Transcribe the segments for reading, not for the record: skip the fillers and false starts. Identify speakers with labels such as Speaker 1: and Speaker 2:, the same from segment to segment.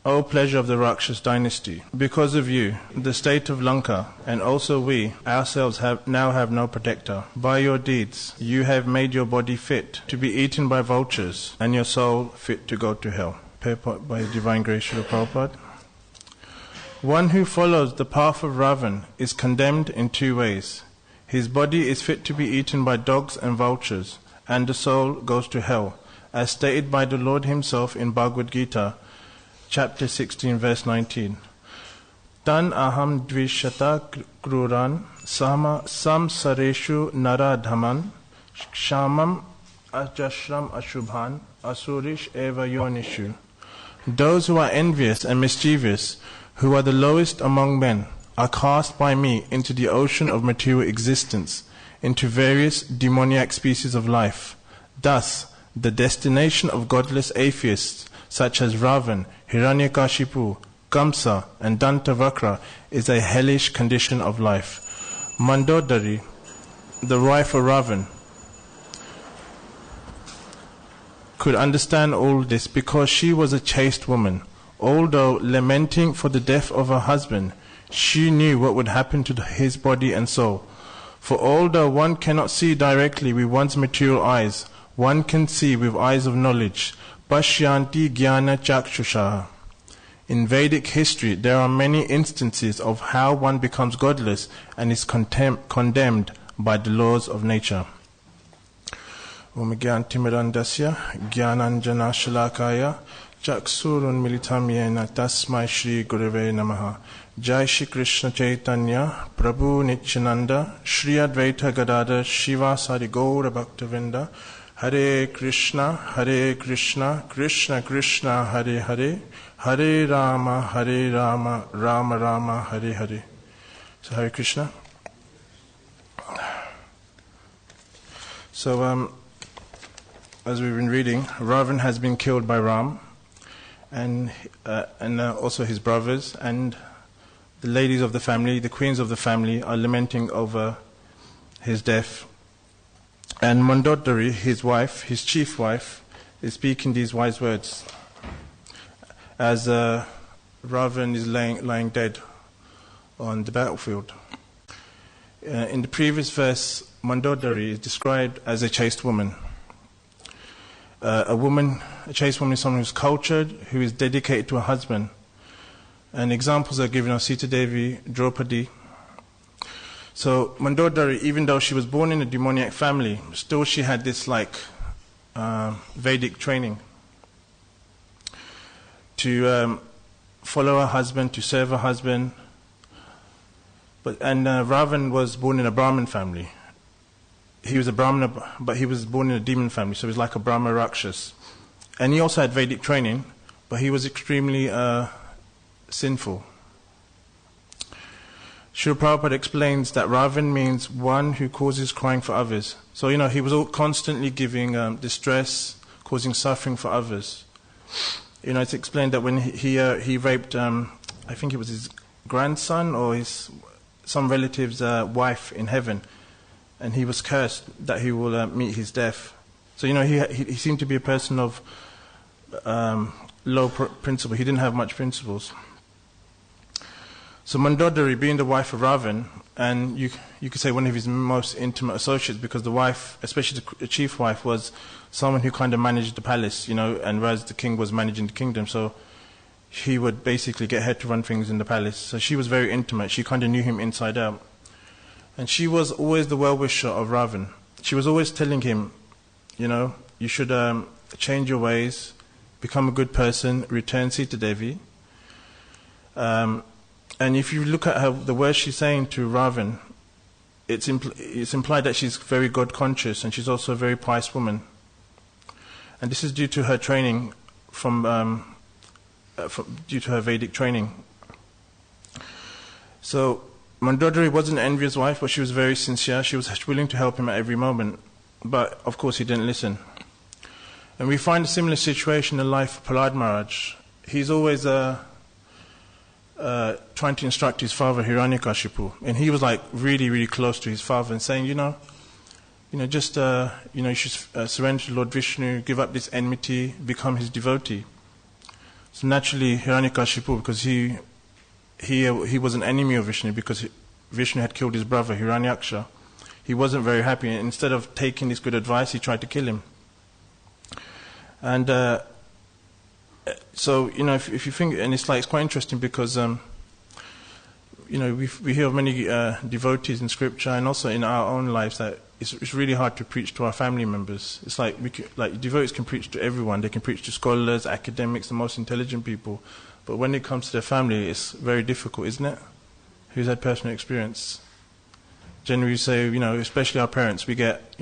Speaker 1: O pleasure of the Rakshas dynasty, because of you, the state of Lanka, and also we, ourselves now have no protector. By your deeds, you have made your body fit to be eaten by vultures, and your soul fit to go to hell. Purport by Divine Grace Srila Prabhupada. One who follows the path of Ravan is condemned in two ways. His body is fit to be eaten by dogs and vultures, and the soul goes to hell, as stated by the Lord himself in Bhagavad Gita, chapter 16, verse 19. Tan aham dvishata kruran samsareshu naradhaman kshamam ajashram ashubhan asurish eva yonishu. Those who are envious and mischievous, who are the lowest among men, are cast by me into the ocean of material existence, into various demoniac species of life. Thus, the destination of godless atheists such as Ravan, Hiranyakashipu, Kamsa, and Dantavakra is a hellish condition of life. Mandodari, the wife of Ravan, could understand all this because she was a chaste woman. Although lamenting for the death of her husband, she knew what would happen to his body and soul. For although one cannot see directly with one's material eyes, one can see with eyes of knowledge. Pashyanti Jnana Chakshusha. In Vedic history, there are many instances of how one becomes godless and is condemned by the laws of nature. Om Gyantimirandasya Gyananjana Shalakaya Chaksurun Militam Yena Tasmai Shri Gurave Namaha. Jai Shri Krishna Chaitanya Prabhu Nityananda Shri Advaita Gadada Shiva Sari Gaura Bhaktavinda Hare Krishna, Krishna Krishna, Hare Hare, Hare Rama, Rama Rama, Hare Hare. So Hare Krishna. So, as we've been reading, Ravan has been killed by Ram, and also his brothers, and the ladies of the family, the queens of the family, are lamenting over his death. And Mandodari, his wife, his chief wife, is speaking these wise words as Ravan is lying dead on the battlefield. In the previous verse, Mandodari is described as a chaste woman. A chaste woman is someone who's cultured, who is dedicated to her husband. And examples are given of Sita Devi, Draupadi. So Mandodari, even though she was born in a demoniac family, still she had this Vedic training to follow her husband, to serve her husband. And Ravan was born in a Brahmin family. He was a Brahmana, but he was born in a demon family, so he was like a Brahma Rakshas. And he also had Vedic training, but he was extremely sinful. Srila Prabhupada explains that Ravan means one who causes crying for others. So, he was constantly giving distress, causing suffering for others. It's explained that when he raped, I think it was his grandson or some relative's wife in heaven, and he was cursed that he will meet his death. So, he seemed to be a person of low principle. He didn't have much principles. So Mandodari, being the wife of Ravan, and you could say one of his most intimate associates, because the wife, especially the chief wife, was someone who kind of managed the palace, and whereas the king was managing the kingdom, so he would basically get her to run things in the palace. So she was very intimate. She kind of knew him inside out. And she was always the well-wisher of Ravan. She was always telling him, you should change your ways, become a good person, return Sita Devi. And if you look at the words she's saying to Ravan, it's implied that she's very God-conscious, and she's also a very pious woman. And this is due to her training due to her Vedic training. So Mandodari wasn't an envious wife, but she was very sincere. She was willing to help him at every moment. But, of course, he didn't listen. And we find a similar situation in the life of Prahlad Maharaj. He's always trying to instruct his father, Hiranyakashipu. And he was really, really close to his father and saying, you should surrender to Lord Vishnu, give up this enmity, become his devotee. So naturally, Hiranyakashipu, because he was an enemy of Vishnu, because Vishnu had killed his brother Hiranyaksha, he wasn't very happy. And instead of taking this good advice, he tried to kill him. And so, if you think, and it's quite interesting because, we hear of many devotees in scripture and also in our own lives that it's really hard to preach to our family members. It's devotees can preach to everyone. They can preach to scholars, academics, the most intelligent people. But when it comes to their family, it's very difficult, isn't it? Who's had personal experience? Generally, say, especially our parents, we get,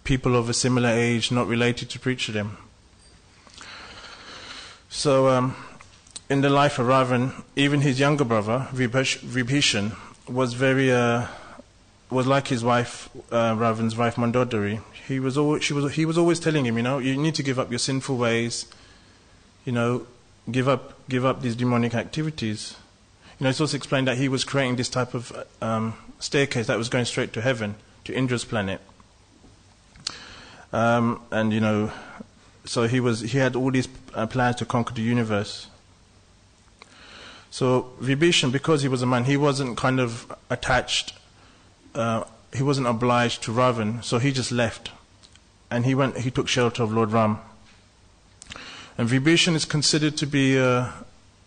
Speaker 1: people of a similar age, not related, to preach to them. So, in the life of Ravan, even his younger brother, Vibhishan, was like his wife, Ravan's wife Mandodari. He was always telling him, you need to give up your sinful ways, give up these demonic activities. It's also explained that he was creating this type of staircase that was going straight to heaven, to Indra's planet. So he had all these plans to conquer the universe. So Vibhishan, because he was a man, he wasn't kind of attached, he wasn't obliged to Ravan, so he just left. And he took shelter of Lord Ram. And Vibhishan is considered to be,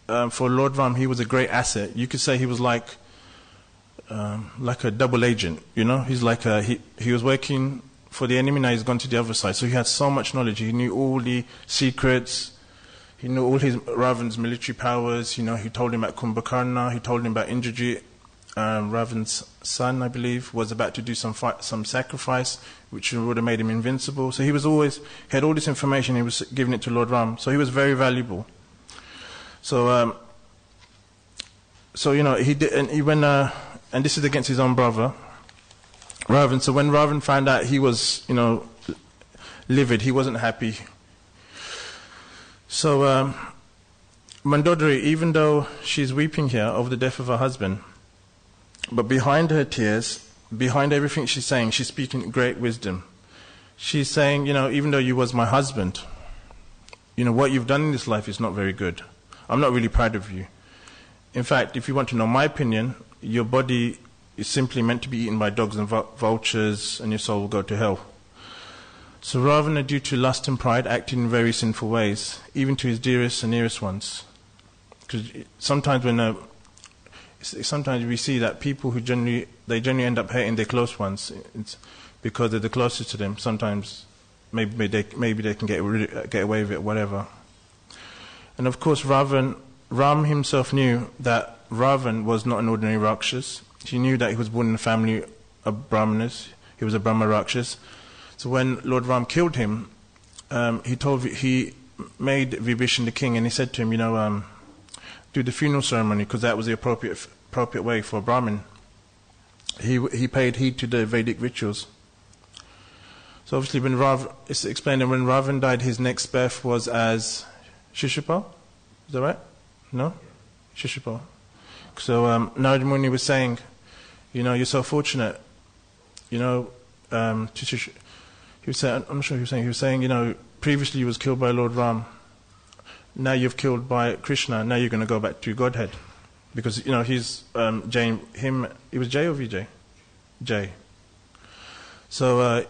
Speaker 1: for Lord Ram, he was a great asset. You could say he was like a double agent, He's he was working for the enemy, now he's gone to the other side. So he had so much knowledge. He knew all the secrets. He knew all Ravan's military powers. He told him about Kumbhakarna. He told him about Indrajit, Ravan's son, I believe, was about to do some sacrifice, which would have made him invincible. So he had all this information. He was giving it to Lord Ram. So he was very valuable. So, he did, and he went, and this is against his own brother, Ravan. So when Ravan found out, he was, livid. He wasn't happy. So, Mandodari, even though she's weeping here over the death of her husband, but behind her tears, behind everything she's saying, she's speaking great wisdom. She's saying, even though you was my husband, what you've done in this life is not very good. I'm not really proud of you. In fact, if you want to know my opinion, your body is simply meant to be eaten by dogs and vultures, and your soul will go to hell. So Ravana, due to lust and pride, acted in very sinful ways, even to his dearest and nearest ones. Because sometimes sometimes we see that people who generally end up hating their close ones, it's because they're the closest to them. Sometimes maybe they can get away with it, whatever. And of course, Ram himself knew that Ravan was not an ordinary Rakshas. He knew that he was born in a family of Brahmanas. He was a Brahma Rakshas. So when Lord Ram killed him, he made Vibhishan the king, and he said to him, do the funeral ceremony, because that was the appropriate way for a Brahmin. He paid heed to the Vedic rituals. So obviously, it's explained that when Ravan died, his next birth was as Shishupal. Is that right? No? Shishupal. So Narada Muni was saying, you're so fortunate, he was saying, I'm not sure what he was saying, previously you was killed by Lord Ram, now you've killed by Krishna, now you're going to go back to Godhead. Because, he's, he was Jay or Vijay? Jay. So,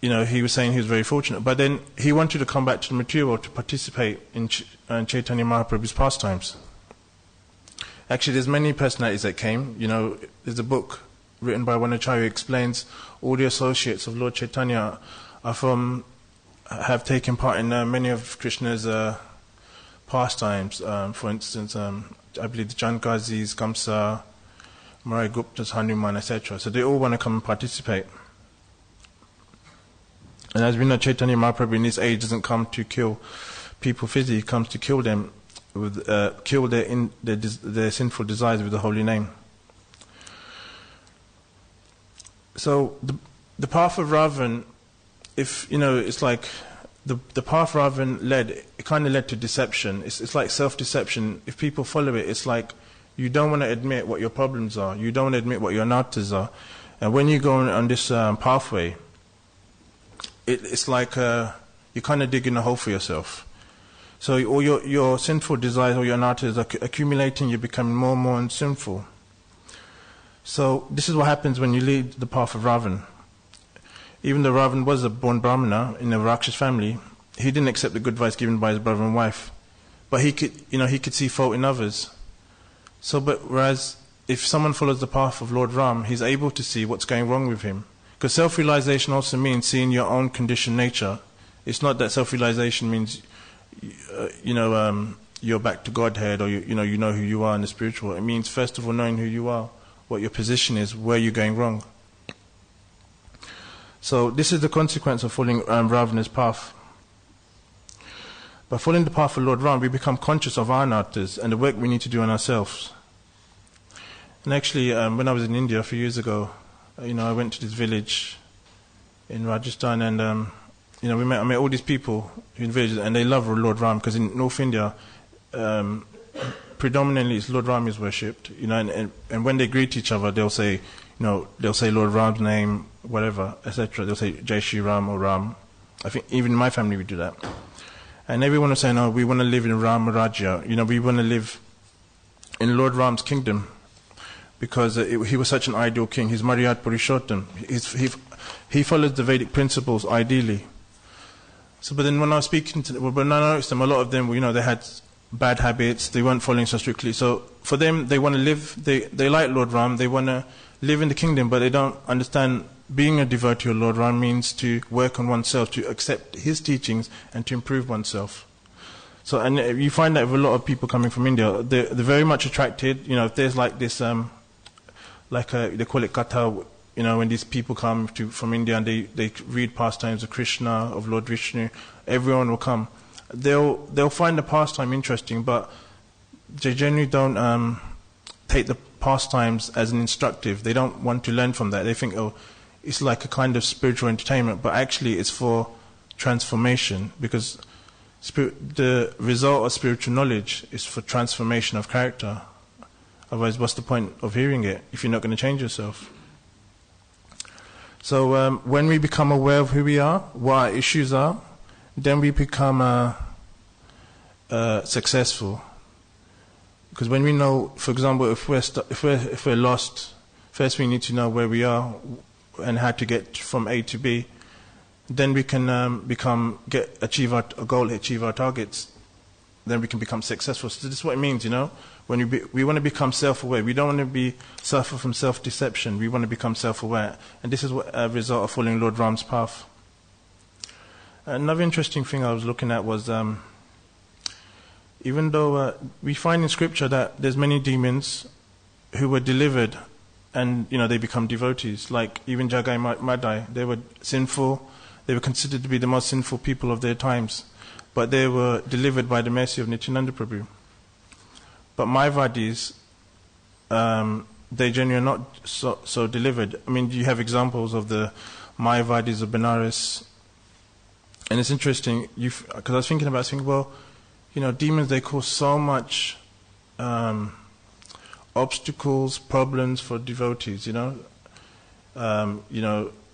Speaker 1: he was saying he was very fortunate. But then he wanted to come back to the material world to participate in Chaitanya Mahaprabhu's pastimes. Actually, there's many personalities that came. There's a book written by one Acharya who explains all the associates of Lord Chaitanya have taken part in many of Krishna's pastimes. For instance, I believe the Jankazis, Kamsa, Marai Guptas, Hanuman, etc. So they all want to come and participate. And as we know, Chaitanya Mahaprabhu in this age doesn't come to kill people physically; he comes to kill them, kill their sinful desires with the holy name. So the path of Ravan, it's like the path Ravan led. It kind of led to deception. It's like self-deception. If people follow it, it's like you don't want to admit what your problems are. You don't want to admit what your anattas are. And when you go on this pathway, it's like you're kind of digging a hole for yourself. So all your sinful desires or your anarthas are accumulating, you're becoming more and more sinful. So this is what happens when you lead the path of Ravan. Even though Ravan was a born Brahmana in a Rakshas family, he didn't accept the good advice given by his brother and wife. But he could see fault in others. So, whereas if someone follows the path of Lord Ram, he's able to see what's going wrong with him. Because self-realization also means seeing your own conditioned nature. It's not that self-realization means, you're back to Godhead, or you know who you are in the spiritual. It means first of all knowing who you are, what your position is, where you're going wrong. So this is the consequence of following Ravana's path. By following the path of Lord Ram, we become conscious of our anarthas and the work we need to do on ourselves. And actually, when I was in India a few years ago, I went to this village in Rajasthan, and I met all these people in villages, and they love Lord Ram, because in North India, predominantly it's Lord Ram is worshipped. And when they greet each other, they'll say Lord Ram's name, whatever, etc. They'll say Jai Shri Ram or Ram. I think even in my family we do that. And everyone will say, no, we want to live in Dharmaraja. We want to live in Lord Ram's kingdom, because he was such an ideal king. He's Maryad Purushottam. He follows the Vedic principles ideally. So, but then when I was speaking to them, when I noticed them, a lot of them, they had bad habits. They weren't following so strictly. So for them, they want to live. They like Lord Ram. They want to live in the kingdom, but they don't understand being a devotee of Lord Ram means to work on oneself, to accept his teachings, and to improve oneself. So, and you find that with a lot of people coming from India, they're very much attracted. If there's like this, they call it katha. When these people come from India and they read pastimes of Krishna, of Lord Vishnu, everyone will come. They'll find the pastime interesting, but they generally don't take the pastimes as an instructive. They don't want to learn from that. They think, it's like a kind of spiritual entertainment, but actually it's for transformation, because the result of spiritual knowledge is for transformation of character. Otherwise, what's the point of hearing it if you're not going to change yourself? So when we become aware of who we are, what our issues are, then we become successful. Because when we know, for example, if we're lost, first we need to know where we are and how to get from A to B. Then we can achieve our goal, achieve our targets. Then we can become successful. So this is what it means, When we want to become self-aware. We don't want to suffer from self-deception. We want to become self-aware. And this is a result of following Lord Ram's path. Another interesting thing I was looking at was, even though we find in Scripture that there's many demons who were delivered and, they become devotees. Like even Jagai Madai, they were sinful. They were considered to be the most sinful people of their times. But they were delivered by the mercy of Nityananda Prabhu. But Mayavadis, they generally are not so delivered. I mean, you have examples of the Mayavadis of Benares. And it's interesting, because I was thinking about saying, demons, they cause so much obstacles, problems for devotees,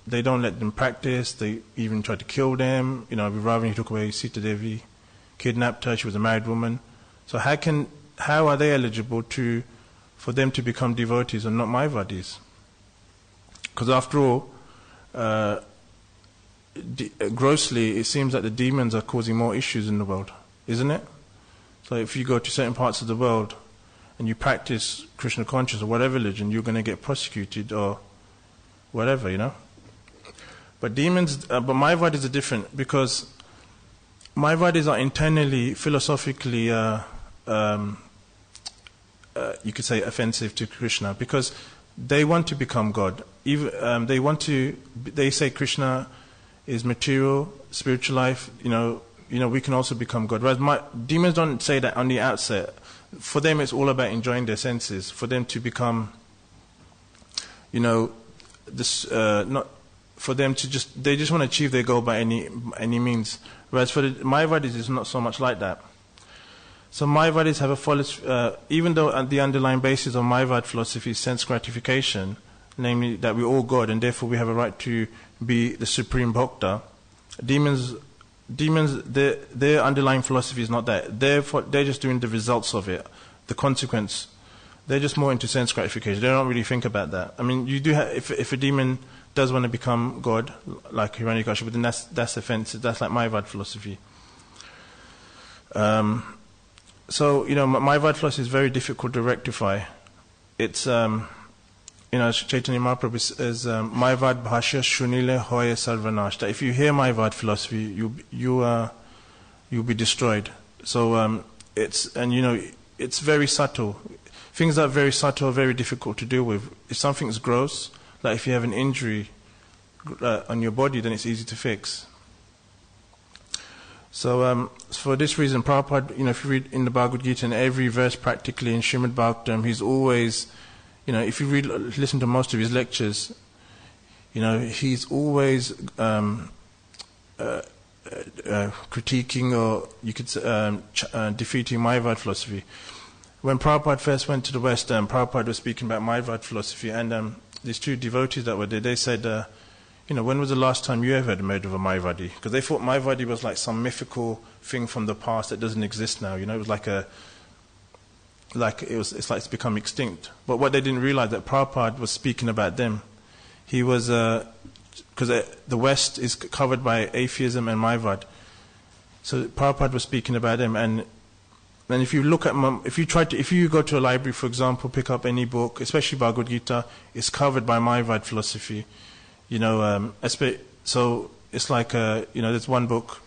Speaker 1: they don't let them practice. They even try to kill them. With Ravan, he took away Sita Devi, kidnapped her. She was a married woman. So how are they eligible for them to become devotees and not Mayavadis? Because after all, grossly, it seems that the demons are causing more issues in the world, isn't it? So if you go to certain parts of the world and you practice Krishna consciousness or whatever religion, you're going to get prosecuted or whatever, But Mayavadis are different, because Mayavadis are internally, philosophically, you could say offensive to Krishna, because they want to become God. They say Krishna is material, spiritual life. We can also become God. Whereas demons don't say that on the outset. For them, it's all about enjoying their senses. For them to become, not. For them to they just want to achieve their goal by any means. Whereas for the Mayavadis, it's not so much like that. So Mayavadis have a false, even though the underlying basis of Mayavad philosophy is sense gratification, namely that we're all God and therefore we have a right to be the supreme bhakta, demons demons, their underlying philosophy is not that. They're just doing the results of it, the consequence. They're just more into sense gratification. They don't really think about that. I mean, you do have, if a demon does want to become God, like Hiranyakashipu, then that's offensive. That's like Mayavad philosophy. So, Mayavad philosophy is very difficult to rectify. It's, Chaitanya Mahaprabhu says, Mayavad bhashya shunile hoye sarvanash. That if you hear Mayavad philosophy, you'll be destroyed. So, it's very subtle. Things that are very subtle are very difficult to deal with. If something's gross, like if you have an injury on your body, then it's easy to fix. So for this reason, Prabhupada, if you read in the Bhagavad Gita, in every verse practically in Srimad Bhagavatam, he's always, if you listen to most of his lectures, he's always critiquing, or you could say, defeating Mayavad philosophy. When Prabhupada first went to the West, Prabhupada was speaking about Mayavad philosophy, and these two devotees that were there, they said, when was the last time you ever heard of a Mayavadi? Because they thought Mayavadi was like some mythical thing from the past that doesn't exist now. It was it's like it's become extinct. But what they didn't realize, that Prabhupada was speaking about them. He was, because the West is covered by atheism and Mayavad. So Prabhupada was speaking about them, and if you look at, if you go to a library, for example, pick up any book, especially Bhagavad Gita, it's covered by Mayavad philosophy. So it's like, there's one book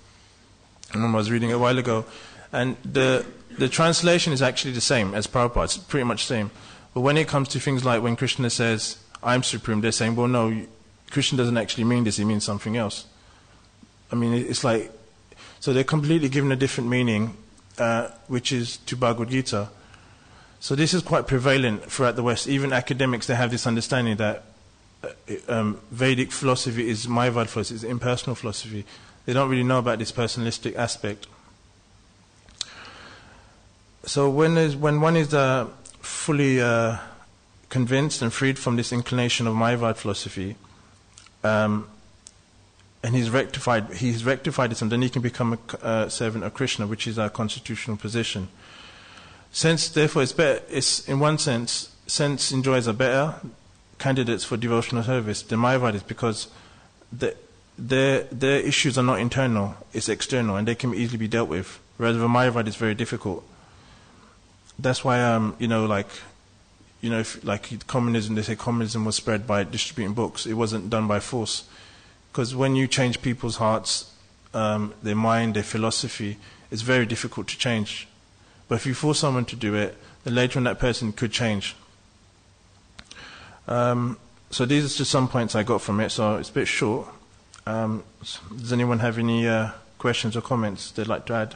Speaker 1: I was reading a while ago, and the translation is actually the same as Prabhupada. It's pretty much the same. But when it comes to things like when Krishna says, I'm supreme, they're saying, well, no, Krishna doesn't actually mean this, he means something else. I mean, it's like, so they're completely given a different meaning, which is to Bhagavad Gita. So this is quite prevalent throughout the West. Even academics, they have this understanding that Vedic philosophy is Mayavad philosophy, is impersonal philosophy. They don't really know about this personalistic aspect. So when one is fully convinced and freed from this inclination of Mayavad philosophy, and he's rectified this, and then he can become a servant of Krishna, which is our constitutional position. Therefore, it's better. It's in one sense enjoys are better candidates for devotional service than Mayavadis, because their issues are not internal, it's external, and they can easily be dealt with. Whereas with Mayavad, it's very difficult. That's why if communism, they say communism was spread by distributing books. It wasn't done by force, because when you change people's hearts, their mind, their philosophy, it's very difficult to change. But if you force someone to do it, then later on that person could change. So these are just some points I got from it, so it's a bit short. Does anyone have any questions or comments they'd like to add?